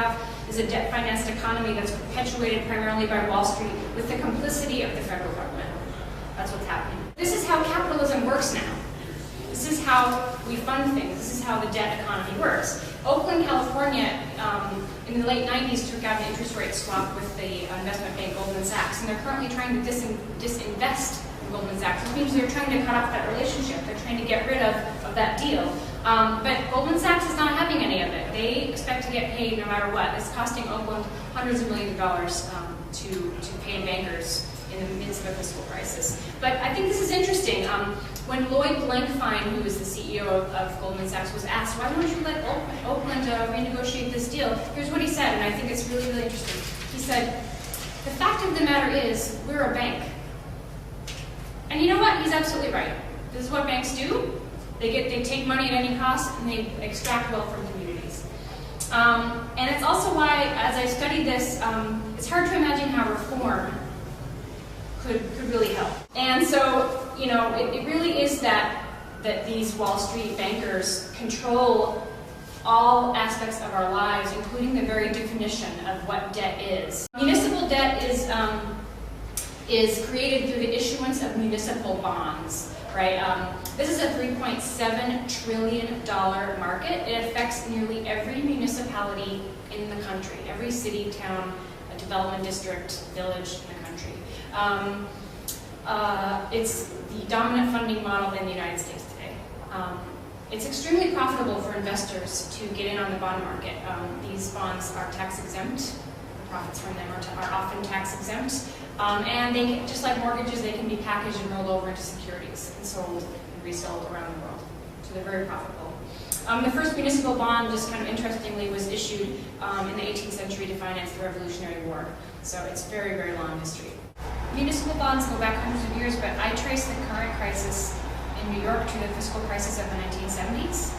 have is a debt-financed economy that's perpetuated primarily by Wall Street with the complicity of the federal government. That's what's happening. This is how capitalism works now. This is how we fund things. This is how the debt economy works. Oakland, California, in the late 90s took out an interest rate swap with the investment bank Goldman Sachs, and they're currently trying to disinvest in Goldman Sachs, which means they're trying to cut off that relationship. They're trying to get rid of that deal. But Goldman Sachs is not having any of it. They expect to get paid no matter what. It's costing Oakland hundreds of millions of dollars to pay bankers in the midst of a fiscal crisis. But I think this is interesting. When Lloyd Blankfein, who is the CEO of Goldman Sachs, was asked, why don't you let Oakland renegotiate this deal? Here's what he said, and I think it's really, really interesting. He said, the fact of the matter is, we're a bank. And you know what? He's absolutely right. This is what banks do. They take money at any cost, and they extract wealth from communities. And it's also why, as I studied this, it's hard to imagine how reform could really help. And so, you know, it really is that these Wall Street bankers control all aspects of our lives, including the very definition of what debt is. Municipal debt is created through the issuance of municipal bonds, right? This is a $3.7 trillion market. It affects nearly every municipality in the country, every city, town, development district, village in the country. It's the dominant funding model in the United States today. It's extremely profitable for investors to get in on the bond market. These bonds are tax exempt. The profits from them are often tax exempt. And they can, just like mortgages, they can be packaged and rolled over into securities and sold and resold around the world. So they're very profitable. The first municipal bond, just kind of interestingly, was issued in the 18th century to finance the Revolutionary War. So it's very, very long history. Municipal bonds go back hundreds of years, but I trace the current crisis in New York to the fiscal crisis of the 1970s.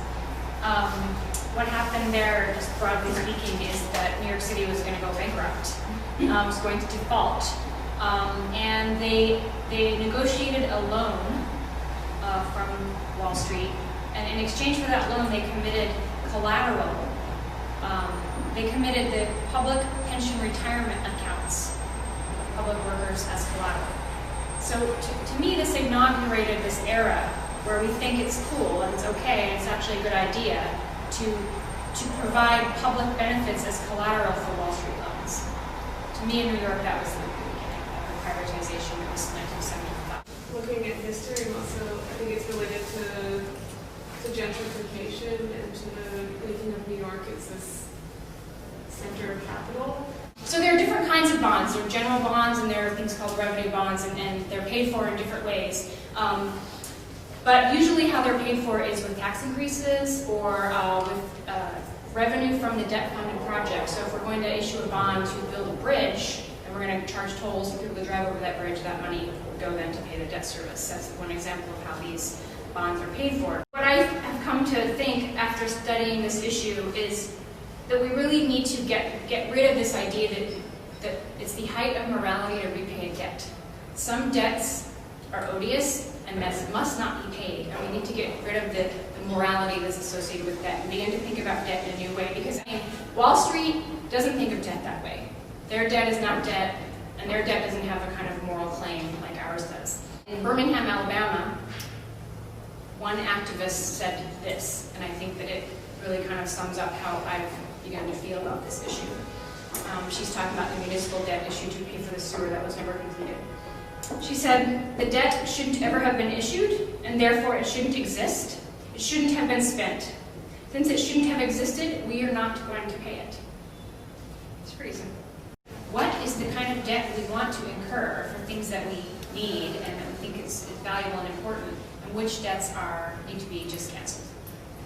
What happened there, just broadly speaking, is that New York City was going to go bankrupt, was going to default. And they negotiated a loan from Wall Street, and in exchange for that loan, they committed collateral. They committed the public pension retirement accounts of public workers as collateral. So to me, this inaugurated this era where we think it's cool and it's okay and it's actually a good idea to provide public benefits as collateral for Wall Street loans. To me, in New York, that was the beginning of the privatization. It was 1975. Looking at history, also, I think it's related to gentrification and to the making of New York as this center of capital. So there are different kinds of bonds. There are general bonds and there are things called revenue bonds, and they're paid for in different ways. But usually how they're paid for is with tax increases or with revenue from the debt-funded project. So if we're going to issue a bond to build a bridge, and we're going to charge tolls for people to drive over that bridge, that money will go then to pay the debt service. That's one example of how these bonds are paid for. What I have come to think after studying this issue is that we really need to get rid of this idea that it's the height of morality to repay a debt. Some debts are odious and must not be paid, and we need to get rid of the morality that's associated with debt and begin to think about debt in a new way, because Wall Street doesn't think of debt that way. Their debt is not debt, and their debt doesn't have a kind of moral claim like ours does. In Birmingham, Alabama, one activist said this, and I think that it really kind of sums up how I've begun to feel about this issue. She's talking about the municipal debt issue to pay for the sewer that was never completed. She said, the debt shouldn't ever have been issued, and therefore it shouldn't exist. It shouldn't have been spent. Since it shouldn't have existed, we are not going to pay it. It's pretty simple. What is the kind of debt we want to incur for things that we need and that we think is valuable and important, and which debts need to be just canceled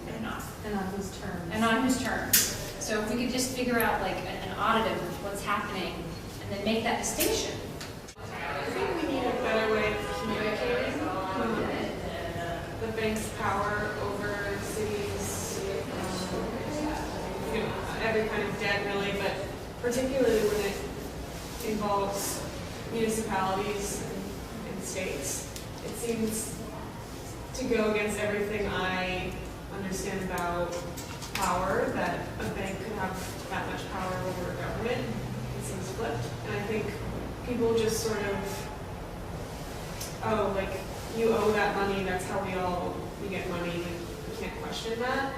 and not? And on whose terms. And on whose terms. So if we could just figure out like an audit of what's happening and then make that distinction. I think we need a better way of communicating the bank's power over cities, every kind of debt really, but particularly when it involves municipalities and states. It seems to go against everything I understand about power, that a bank could have that much power think people just sort of, oh, like, you owe that money, that's how we get money, we can't question that.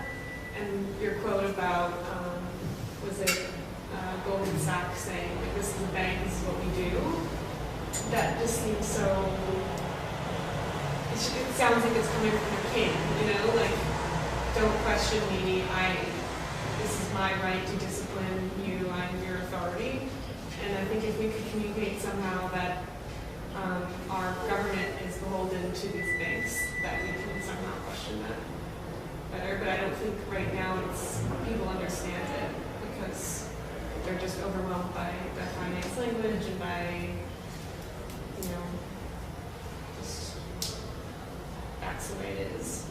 And your quote about, was it Goldman Sachs saying, like, this is a bank, this is what we do, that just seems so, it sounds like it's coming from a king, you know, like, don't question me, this is my right to discipline you, I'm your authority. And I think if we could communicate somehow that our government is beholden to these banks, that we can somehow question that better. But I don't think right now people understand it because they're just overwhelmed by the finance language and by, just that's the way it is.